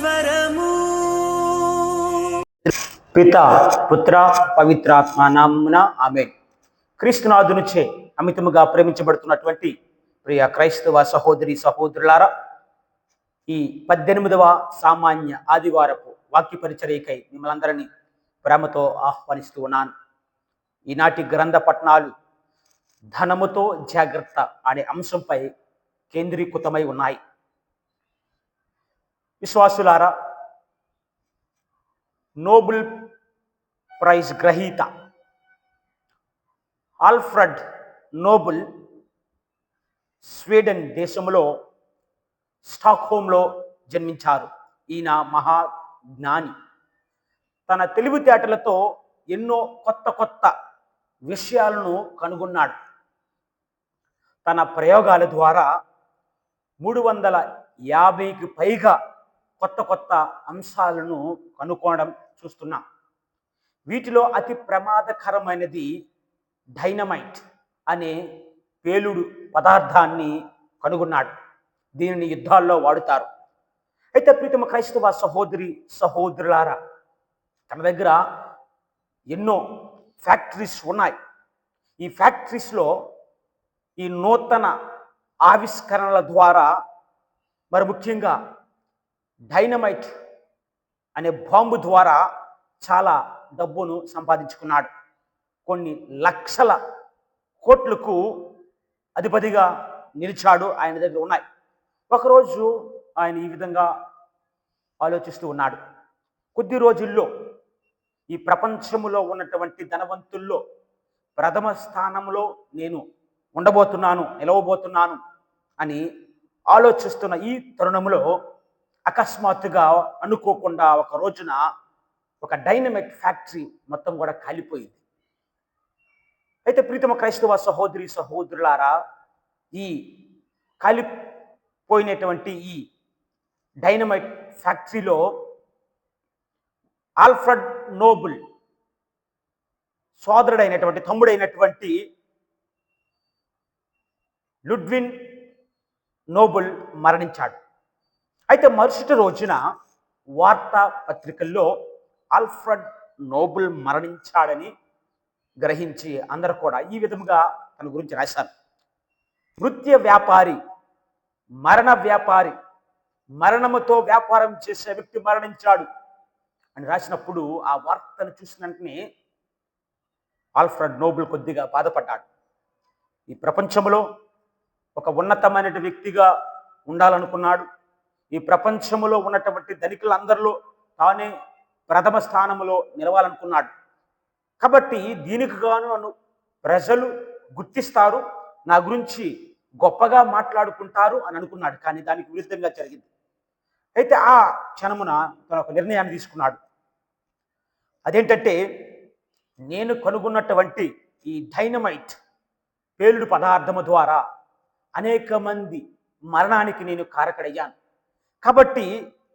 స్వరము. పిత పుత్ర పవిత్రాత్మ నామమున ఆమేన్. క్రీస్తునాథునిచే అమితముగా ప్రేమించబడుతున్నటువంటి ప్రియ క్రైస్తవ సహోదరి సహోదరులారా, ఈ 18వ సామాన్య ఆదివారపు వాక్య పరిచర్యకై మిమ్మల్ని అందరినీ ప్రేమతో ఆహ్వానిస్తూ ఉన్నాను. ఈనాటి గ్రంథ పఠనాలు ధనముతో జాగ్రత్త అనే అంశంపై కేంద్రీకృతమై ఉన్నాయి. విశ్వాసులారా, నోబెల్ ప్రైజ్ గ్రహీత ఆల్ఫ్రెడ్ నోబెల్ స్వీడన్ దేశంలో స్టాక్హోమ్లో జన్మించారు. ఈయన మహాజ్ఞాని. తన తెలివితేటలతో ఎన్నో కొత్త కొత్త విషయాలను కనుగొన్నాడు. తన ప్రయోగాల ద్వారా 350కి పైగా కొత్త కొత్త అంశాలను కనుక్కోవడం చూస్తున్నాం. వీటిలో అతి ప్రమాదకరమైనది డైనమైట్ అనే పేలుడు పదార్థాన్ని కనుగొన్నాడు. దీనిని యుద్ధాల్లో వాడుతారు. అయితే ప్రీతమ క్రైస్తవ సహోదరి సహోదరులారా, తన దగ్గర ఎన్నో ఫ్యాక్టరీస్ ఉన్నాయి. ఈ ఫ్యాక్టరీస్లో ఈ నూతన ఆవిష్కరణల ద్వారా మరి ముఖ్యంగా డైనమైట్ అనే బాంబు ద్వారా చాలా డబ్బును సంపాదించుకున్నాడు. కొన్ని లక్షల కోట్లకు అధిపతిగా నిలిచాడు. ఆయన దగ్గర ఉన్నాయి. ఒకరోజు ఆయన ఈ విధంగా ఆలోచిస్తూ ఉన్నాడు. కొద్ది రోజుల్లో ఈ ప్రపంచంలో ఉన్నటువంటి ధనవంతుల్లో ప్రథమ స్థానంలో నేను నిలవబోతున్నాను అని ఆలోచిస్తున్న ఈ తరుణంలో అకస్మాత్తుగా అనుకోకుండా ఒక రోజున ఒక డైనమైట్ ఫ్యాక్టరీ మొత్తం కూడా కాలిపోయింది. అయితే ప్రీతమ క్రైస్తవ సహోదరి సహోదరులారా, ఈ కాలిపోయినటువంటి ఈ డైనమైట్ ఫ్యాక్టరీలో ఆల్ఫ్రెడ్ నోబెల్ సోదరుడైనటువంటి తమ్ముడైనటువంటి లుడ్విన్ నోబెల్ మరణించాడు. అయితే మరుసటి రోజున వార్తా పత్రికల్లో ఆల్ఫ్రెడ్ నోబెల్ మరణించాడని గ్రహించి అందరూ కూడా ఈ విధముగా తన గురించి రాశారు. మృత్య వ్యాపారి, మరణ వ్యాపారి, మరణముతో వ్యాపారం చేసే వ్యక్తి మరణించాడు అని రాసినప్పుడు ఆ వార్తను చూసిన వెంటనే ఆల్ఫ్రెడ్ నోబెల్ కొద్దిగా బాధపడ్డాడు. ఈ ప్రపంచంలో ఒక ఉన్నతమైన వ్యక్తిగా ఉండాలనుకున్నాడు. ఈ ప్రపంచంలో ఉన్నటువంటి ధనికులందరిలో తానే ప్రథమ స్థానంలో నిలవాలనుకున్నాడు. కాబట్టి దీనికి గాను నన్ను ప్రజలు గుర్తిస్తారు, నా గురించి గొప్పగా మాట్లాడుకుంటారు అని అనుకున్నాడు. కానీ దానికి విరుద్ధంగా జరిగింది. అయితే ఆ క్షణమున తను ఒక నిర్ణయాన్ని తీసుకున్నాడు. అదేంటంటే, నేను కనుగొన్నటువంటి ఈ డైనమైట్ పేలుడు పదార్థము ద్వారా అనేక మంది మరణానికి నేను కారకుడయ్యాను. కాబట్టి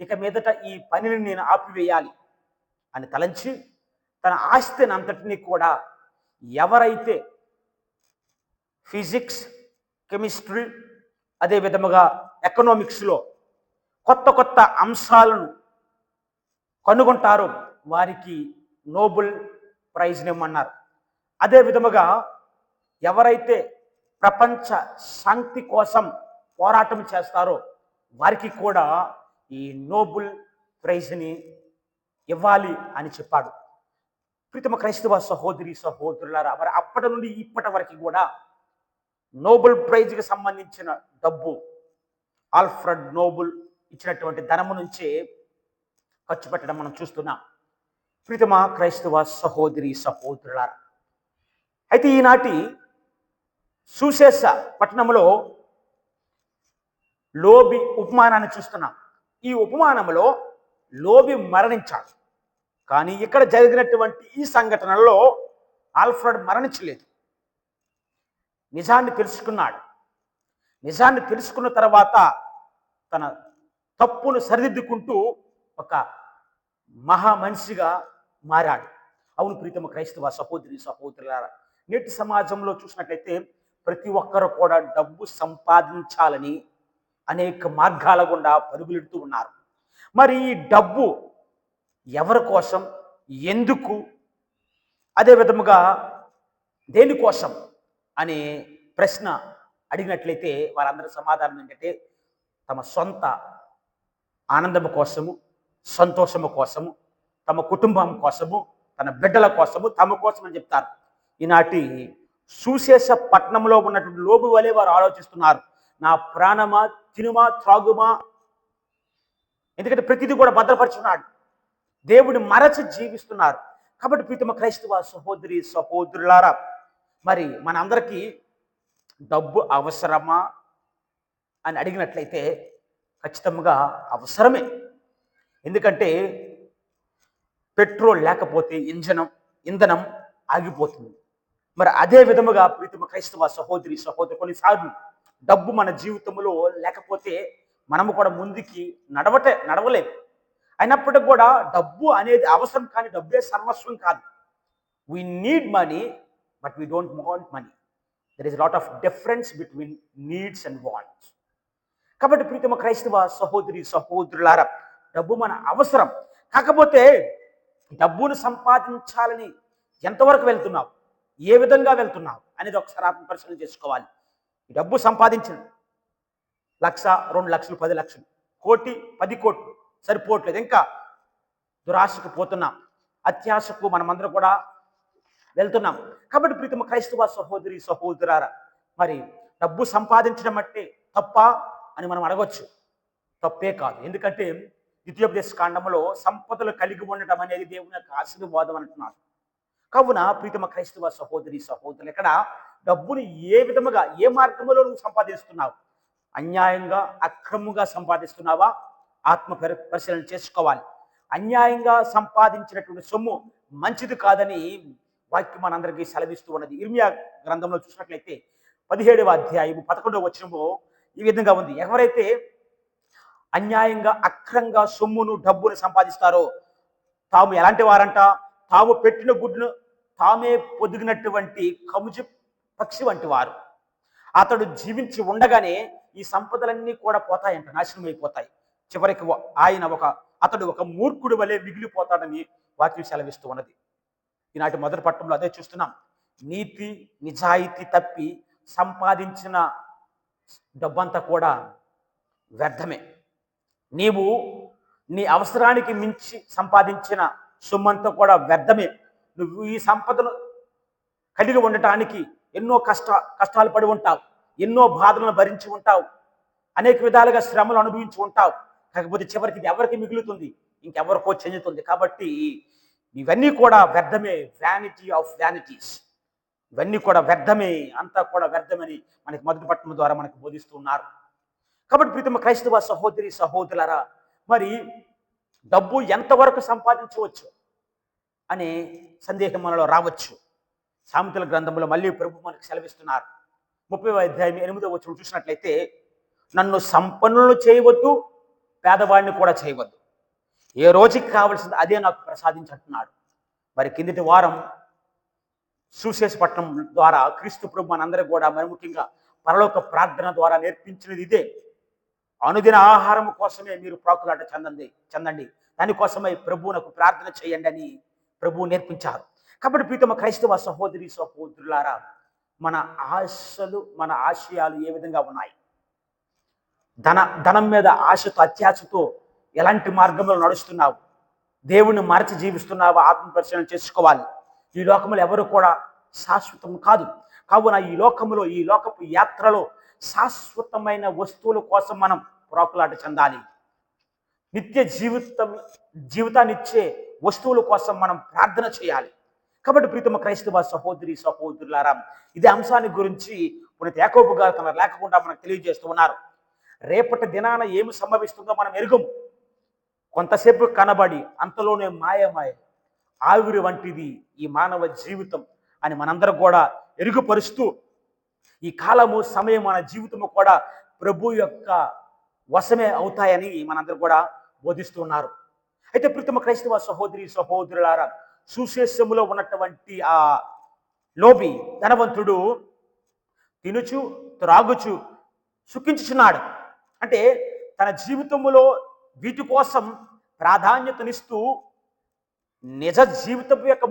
ఇక మీదట ఈ పనిని నేను ఆపివేయాలి అని తలంచి తన ఆస్తిని అంతటినీ కూడా ఎవరైతే ఫిజిక్స్, కెమిస్ట్రీ, అదే విధముగా ఎకనామిక్స్లో కొత్త కొత్త అంశాలను కనుగొంటారో వారికి నోబెల్ ప్రైజ్ని ఇమ్మన్నారు. అదే విధముగా ఎవరైతే ప్రపంచ శాంతి కోసం పోరాటం చేస్తారో వారికి కూడా ఈ నోబెల్ ప్రైజ్ని ఇవ్వాలి అని చెప్పాడు. ప్రీతమ క్రైస్తవ సహోదరి సహోదరులారా, మరి అప్పటి నుండి ఇప్పటి వరకు కూడా నోబెల్ ప్రైజ్కి సంబంధించిన డబ్బు ఆల్ఫ్రెడ్ నోబెల్ ఇచ్చినటువంటి ధనము నుంచే ఖర్చు పెట్టడం మనం చూస్తున్నాం. ప్రీతమ క్రైస్తవ సహోదరి సహోదరులారా, అయితే ఈనాటి సుశేష పట్టణంలో లోబి ఉపమానాన్ని చూస్తున్నాం. ఈ ఉపమానంలో లోబి మరణించాడు. కానీ ఇక్కడ జరిగినటువంటి ఈ సంఘటనలో ఆల్ఫ్రెడ్ మరణించలేదు. నిజాన్ని తెలుసుకున్నాడు. నిజాన్ని తెలుసుకున్న తర్వాత తన తప్పును సరిదిద్దుకుంటూ ఒక మహా మనిషిగా మారాడు. అవును ప్రీతమ క్రైస్తవ సహోదరి సహోదరులారా, నేటి సమాజంలో చూసినట్లయితే ప్రతి ఒక్కరు కూడా డబ్బు సంపాదించాలని అనేక మార్గాల గుండా పరుగులెడుతూ ఉన్నారు. మరి ఈ డబ్బు ఎవరి కోసం, ఎందుకు, అదే విధముగా దేనికోసం అనే ప్రశ్న అడిగినట్లయితే వారందరి సమాధానం ఏంటంటే తమ సొంత ఆనందము కోసము, సంతోషము కోసము, తమ కుటుంబం కోసము, తన బిడ్డల కోసము, తమ కోసం అని చెప్తారు. ఈనాటి సుశేష పట్టణంలో ఉన్నటువంటి లోబు వలె వారు ఆలోచిస్తున్నారు. నా ప్రాణమా, తినుమా, త్రాగుమా, ఎందుకంటే ప్రతిదీ కూడా భద్రపరుచున్నాడు. దేవుని మరచి జీవిస్తున్నారు. కాబట్టి ప్రీతమ క్రైస్తవ సహోదరి సహోదరులారా, మరి మనందరికీ డబ్బు అవసరమా అని అడిగినట్లయితే ఖచ్చితంగా అవసరమే. ఎందుకంటే పెట్రోల్ లేకపోతే ఇంధనం ఆగిపోతుంది. మరి అదే విధముగా ప్రీతమ క్రైస్తవ సహోదరి సహోదరు, కొన్నిసార్లు డబ్బు మన జీవితంలో లేకపోతే మనము కూడా ముందుకి నడవలేము. అయినప్పటికీ కూడా డబ్బు అనేది అవసరం, కానీ డబ్బే సర్వస్వం కాదు. We need money but we don't want money. There is lot of difference between needs and wants. కాబట్టి ప్రీతమ క్రైస్తవ సహోదరి సహోదరులారా, డబ్బు మన అవసరం. కాకపోతే డబ్బును సంపాదించాలని ఎంతవరకు వెళ్తున్నావు, ఏ విధంగా వెళ్తున్నావు అనేది ఒకసారి ఆత్మ పరిశీలన చేసుకోవాలి. ఈ డబ్బు సంపాదించిన 1,00,000, 2,00,000, 10,00,000, కోటి, 10 కోట్లు సరిపోవట్లేదు. ఇంకా దురాశకు పోతున్నాం, అత్యాశకు మనమందరం కూడా వెళ్తున్నాం. కాబట్టి ప్రీతమ క్రైస్తవ సహోదరి సహోదరారా, మరి డబ్బు సంపాదించడం అంటే తప్ప అని మనం అడగొచ్చు. తప్పే కాదు. ఎందుకంటే ద్వితీయోపదేశ కాండంలో సంపదలు కలిగి ఉండటం అనేది దేవుని యొక్క ఆశీర్వాదం అంటున్నారు. కావున ప్రీతమ క్రైస్తవ సహోదరి సహోదరులు, ఇక్కడ డబ్బుని ఏ విధముగా, ఏ మార్గంలో నువ్వు సంపాదిస్తున్నావు? అన్యాయంగా, అక్రమంగా సంపాదిస్తున్నావా? ఆత్మ పరిశీలన చేసుకోవాలి. అన్యాయంగా సంపాదించినటువంటి సొమ్ము మంచిది కాదని వాక్యం మనందరికీ సెలవిస్తూ ఉన్నది. ఇర్మియా గ్రంథంలో చూసినట్లయితే 17వ అధ్యాయము 11వ వచనము ఈ విధంగా ఉంది. ఎవరైతే అన్యాయంగా, అక్రంగా సొమ్మును, డబ్బును సంపాదిస్తారో తాము ఎలాంటి వారంట? తాము పెట్టిన గుడ్డును తామే పొదిగినటువంటి కముజు పక్షి వంటి వారు. అతడు జీవించి ఉండగానే ఈ సంపదలన్నీ కూడా పోతాయంట, నాశనం అయిపోతాయి. చివరికి అతడు ఒక మూర్ఖుడు వలె మిగిలిపోతాడని వాక్యం సెలవిస్తూ ఉన్నది. ఈనాటి మొదటి పట్టణంలో అదే చూస్తున్నాం. నీతి నిజాయితీ తప్పి సంపాదించిన డబ్బంతా కూడా వ్యర్థమే. నీవు నీ అవసరానికి మించి సంపాదించిన సొమ్మంతా కూడా వ్యర్థమే. నువ్వు ఈ సంపదను కలిగి ఉండటానికి ఎన్నో కష్టాలు పడి ఉంటావు, ఎన్నో బాధలను భరించి ఉంటావు, అనేక విధాలుగా శ్రమలు అనుభవించి ఉంటావు. కాకపోతే చివరికి ఇది ఎవరికి మిగులుతుంది? ఇంకెవరికో చెందుతుంది. కాబట్టి ఇవన్నీ కూడా వ్యర్థమే. Vanity of vanities. ఇవన్నీ కూడా వ్యర్థమే, అంతా కూడా వ్యర్థమని మనకి మొదటి పట్టణం ద్వారా మనకు బోధిస్తూ ఉన్నారు. కాబట్టి ప్రీతమ క్రైస్తవ సహోదరి సహోదరులారా, మరి డబ్బు ఎంతవరకు సంపాదించవచ్చు అనే సందేహం మనలో రావచ్చు. సామెతల గ్రంథంలో మళ్ళీ ప్రభు మనకు సెలవిస్తున్నారు. 30వ అధ్యాయం 8వ వచనం చూసినట్లయితే, నన్ను సంపన్నులను చేయవద్దు, పేదవాడిని కూడా చేయవద్దు, ఏ రోజుకి కావాల్సింది అదే నాకు ప్రసాదించంటున్నాడు. మరి కిందటి వారం సుశేషపట్నం ద్వారా క్రీస్తు ప్రభు మనందరూ కూడా మరి ముఖ్యంగా పరలోక ప్రార్థన ద్వారా నేర్పించినది ఇదే. అనుదిన ఆహారం కోసమే మీరు ప్రాకులాట చెందండి, దానికోసమే ప్రభువునకు ప్రార్థన చేయండి అని ప్రభువు నేర్పించారు. కాబట్టి ప్రీతమ క్రైస్తవ సహోదరి సహోదరులారా, మన ఆశలు, మన ఆశయాలు ఏ విధంగా ఉన్నాయి? ధనం మీద ఆశతో, అత్యాశతో ఎలాంటి మార్గంలో నడుస్తున్నావు? దేవుణ్ణి మరచి జీవిస్తున్నావా? ఆత్మ పరిశీలన చేసుకోవాలి. ఈ లోకంలో ఎవరు కూడా శాశ్వతం కాదు. కావున ఈ లోకపు యాత్రలో శాశ్వతమైన వస్తువుల కోసం మనం ప్రాకులాట చెందాలి. నిత్య జీవితాన్నిచ్చే వస్తువుల కోసం మనం ప్రార్థన చేయాలి. కాబట్టి ప్రీతమ క్రైస్తవ సహోదరి సహోదరులారా, ఇదే అంశాన్ని గురించి పునీత యాకోబు గారు తన లేకుండా మనకు తెలియజేస్తూ ఉన్నారు. రేపటి దినాన ఏమి సంభవిస్తుందో మనం ఎరుగము. కొంతసేపు కనబడి అంతలోనే మాయమాయ ఆవిరి వంటిది ఈ మానవ జీవితం అని మనందరం కూడా ఎరుగుపరుస్తూ, ఈ కాలము, సమయం, మన జీవితము కూడా ప్రభు యొక్క వశమే అవుతాయని మనందరూ కూడా బోధిస్తూ ఉన్నారు. అయితే ప్రీతమ క్రైస్తవ సహోదరి సహోదరులారా, సుశేషములో ఉన్నటువంటి ఆ లోబి ధనవంతుడు తినుచు త్రాగుచు సుఖించుచున్నాడు. అంటే తన జీవితంలో వీటి కోసం ప్రాధాన్యతనిస్తూ నిజ జీవితం యొక్క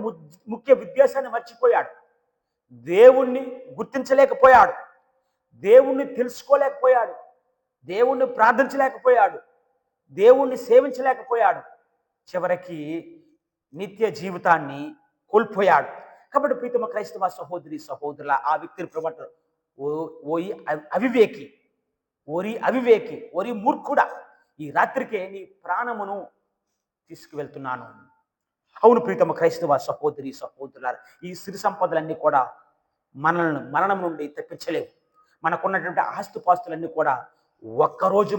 ముఖ్య ఉద్దేశాన్ని మర్చిపోయాడు. దేవుణ్ణి గుర్తించలేకపోయాడు, దేవుణ్ణి తెలుసుకోలేకపోయాడు, దేవుణ్ణి ప్రార్థించలేకపోయాడు, దేవుణ్ణి సేవించలేకపోయాడు. చివరికి నిత్య జీవితాన్ని కోల్పోయాడు. కాబట్టి ప్రీతమ క్రైస్తవ సహోదరి సహోదరుల, ఆ వ్యక్తిని ప్రభు ఓయి అవివేకి, అవివేకి, మూర్ఖుడా, ఈ రాత్రికే నీ ప్రాణమును తీసుకువెళ్తున్నాను. అవును ప్రీతమ క్రైస్తవ సహోదరి సహోదరులారా, ఈ సిరి సంపదలన్నీ కూడా మనల్ని మరణం నుండి తప్పించలేవు. మనకున్నటువంటి ఆస్తుపాస్తులన్నీ కూడా ఒక్కరోజు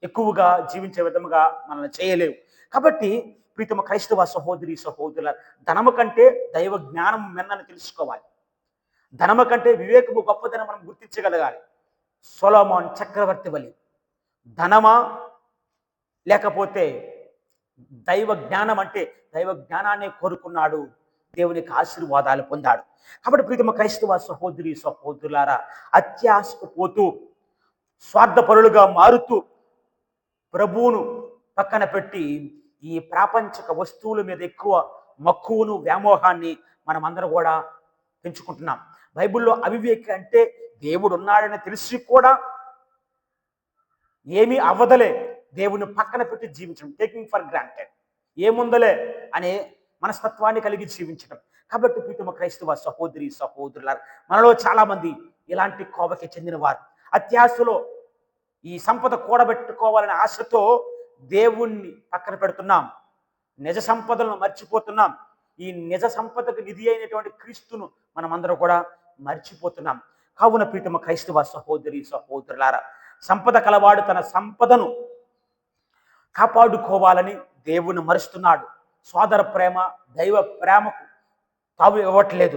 ఎక్కువగా జీవించే విధముగా మనల్ని చేయలేవు. కాబట్టి ప్రీతమ క్రైస్తవ సహోదరి సహోదరుల, ధనము కంటే దైవ జ్ఞానం మెన్నని తెలుసుకోవాలి. ధనము కంటే వివేకము గొప్పదని మనం గుర్తించగలగాలి. సొలొమోన్ చక్రవర్తి వలి ధనమా లేకపోతే దైవ జ్ఞానం అంటే దైవ జ్ఞానాన్ని కోరుకున్నాడు, దేవునికి ఆశీర్వాదాలు పొందాడు. కాబట్టి ప్రీతమ క్రైస్తవ సహోదరి సహోదరులారా, అత్యాశకు పోతూ స్వార్థపరులుగా మారుతూ ప్రభువును పక్కన పెట్టి ఈ ప్రాపంచిక వస్తువుల మీద ఎక్కువ మక్కువను, వ్యామోహాన్ని మనం అందరూ కూడా పెంచుకుంటున్నాం. బైబిల్లో అవివేకి అంటే దేవుడు ఉన్నాడని తెలిసి కూడా ఏమీ అవ్వదలే దేవుని పక్కన పెట్టి జీవించడం, టేకింగ్ ఫర్ గ్రాంటెడ్, ఏముందలే అనే మనస్తత్వాన్ని కలిగి జీవించడం. కాబట్టి ప్రీతమ క్రైస్తవ సహోదరి సహోదరుల, మనలో చాలా మంది ఇలాంటి కోవకి చెందిన వారు. అత్యాశలో ఈ సంపద కూడబెట్టుకోవాలనే ఆశతో దేవుణ్ణి పక్కన పెడుతున్నాం, నిజ సంపదలను మర్చిపోతున్నాం. ఈ నిజ సంపదకు నిధి అయినటువంటి క్రీస్తును మనమందరూ కూడా మర్చిపోతున్నాం. కావున ప్రీతమ క్రైస్తవ సహోదరి సహోదరులారా, సంపద కలవాడు తన సంపదను కాపాడుకోవాలని దేవుని మరుస్తున్నాడు. సోదర ప్రేమ, దైవ ప్రేమకు తావులేదు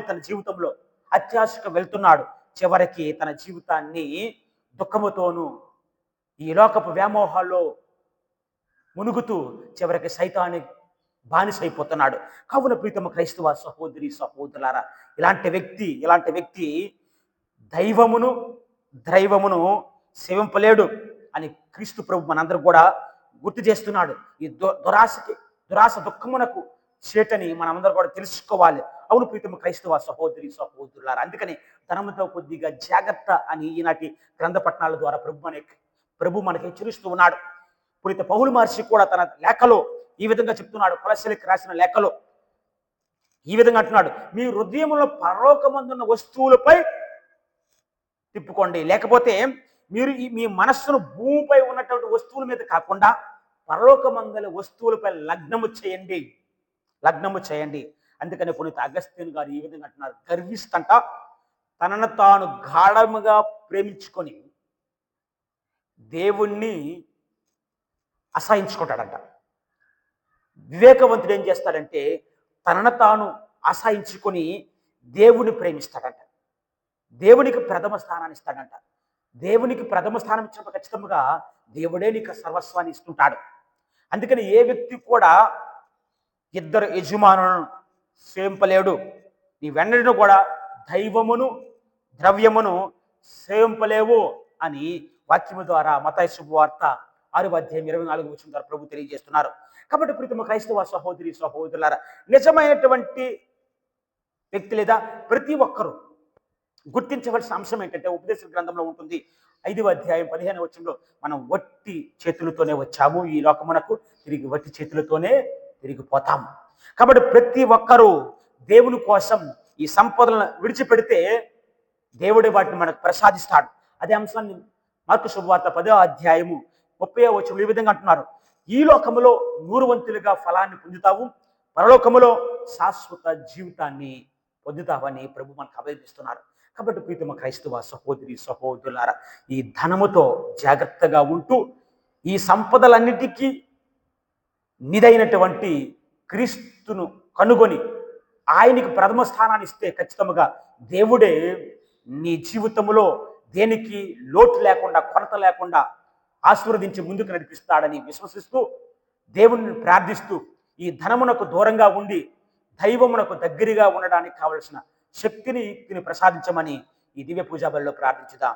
తన జీవితంలో. అత్యాశకు వెళ్తున్నాడు. చివరికి తన జీవితాన్ని దుఃఖముతోనూ ఈ లోకపు వ్యామోహాల్లో మునుగుతూ చివరికి సైతాన్ని బానిసైపోతున్నాడు. కావున ప్రీతమ క్రైస్తవ సహోదరి సహోదరులారా, ఇలాంటి వ్యక్తి దైవమును సేవింపలేడు అని క్రీస్తు ప్రభు మనందరూ కూడా గుర్తు చేస్తున్నాడు. ఈ దురాశ దుఃఖమునకు చేటని మనమందరూ కూడా తెలుసుకోవాలి. అవును ప్రీతమ క్రైస్తవ సహోదరి సహోదరులారా, అందుకని ధనముతో కొద్దిగా జాగ్రత్త అని ఈనాటి గ్రంథ పట్టణాల ద్వారా ప్రభు మనకి హెచ్చరిస్తూ ఉన్నాడు. పునీత పౌలు మహర్షి కూడా తన లేఖలో ఈ విధంగా చెప్తున్నాడు. కొలస్సీలకు రాసిన లేఖలో ఈ విధంగా అంటున్నాడు, మీ హృదయంలో పరలోకమందున్న వస్తువులపై తిప్పుకోండి, లేకపోతే మీరు మీ మనస్సును భూమిపై ఉన్నటువంటి వస్తువుల మీద కాకుండా పరలోకమందల వస్తువులపై లగ్నము చేయండి. అందుకని పునీత అగస్త్యన్ గారు ఈ విధంగా అంటున్నారు, గర్విస్తంట తనను తాను గాఢముగా ప్రేమించుకొని దేవుణ్ణి అసహించుకుంటాడంట. వివేకవంతుడు ఏం చేస్తాడంటే తనను తాను అసహించుకొని దేవుని ప్రేమిస్తాడంట, దేవునికి ప్రథమ స్థానాన్ని ఇస్తాడంట. దేవునికి ప్రథమ స్థానం ఇచ్చినప్పుడు ఖచ్చితంగా దేవుడే నీకు సర్వస్వాన్ని ఇస్తుంటాడు. అందుకని ఏ వ్యక్తి కూడా ఇద్దరు యజమానులను సేవింపలేడు. నీ వెన్నడిని కూడా దైవమును ద్రవ్యమును సేవింపలేవు అని వాక్యము ద్వారా మత్తయి శుభవార్త 6:24 ద్వారా ప్రభు తెలియజేస్తున్నారు. కాబట్టి ప్రీతమ క్రైస్తవ సహోదరి సహోదరులారా, నిజమైనటువంటి వ్యక్తి లేదా ప్రతి ఒక్కరూ గుర్తించవలసిన అంశం ఏంటంటే ఉపదేశ గ్రంథంలో ఉంటుంది. 5:15 మనం వట్టి చేతులతోనే వచ్చాము, ఈ లోకమునకు తిరిగి వట్టి చేతులతోనే తిరిగిపోతాము. కాబట్టి ప్రతి ఒక్కరూ దేవుని కోసం ఈ సంపదలను విడిచిపెడితే దేవుడే వాటిని మనకు ప్రసాదిస్తాడు. అదే అంశాన్ని మార్కు శుభవార్త 10:30 ఈ విధంగా అంటున్నారు, ఈ లోకములో 100 వంతులుగా ఫలాన్ని పొందుతావు, పరలోకములో శాశ్వత జీవితాన్ని పొందుతావని ప్రభు మనకు అభయమిస్తున్నారు. కాబట్టి ప్రీతమ క్రైస్తవ సహోదరి సహోదరులారా, ఈ ధనముతో జాగ్రత్తగా ఉంటూ ఈ సంపదలన్నిటికీ నిదైనటువంటి క్రీస్తును కనుగొని ఆయనకి ప్రథమ స్థానాన్ని ఇస్తే ఖచ్చితంగా దేవుడే నీ జీవితంలో దేనికి లోటు లేకుండా, కొరత లేకుండా ఆశీర్వదించి ముందుకు నడిపిస్తాడని విశ్వసిస్తూ దేవుణ్ణి ప్రార్థిస్తూ ఈ ధనమునకు దూరంగా ఉండి దైవమునకు దగ్గరగా ఉండడానికి కావలసిన శక్తిని ప్రసాదించమని ఈ దివ్య పూజా బలిలో ప్రార్థించుదాం.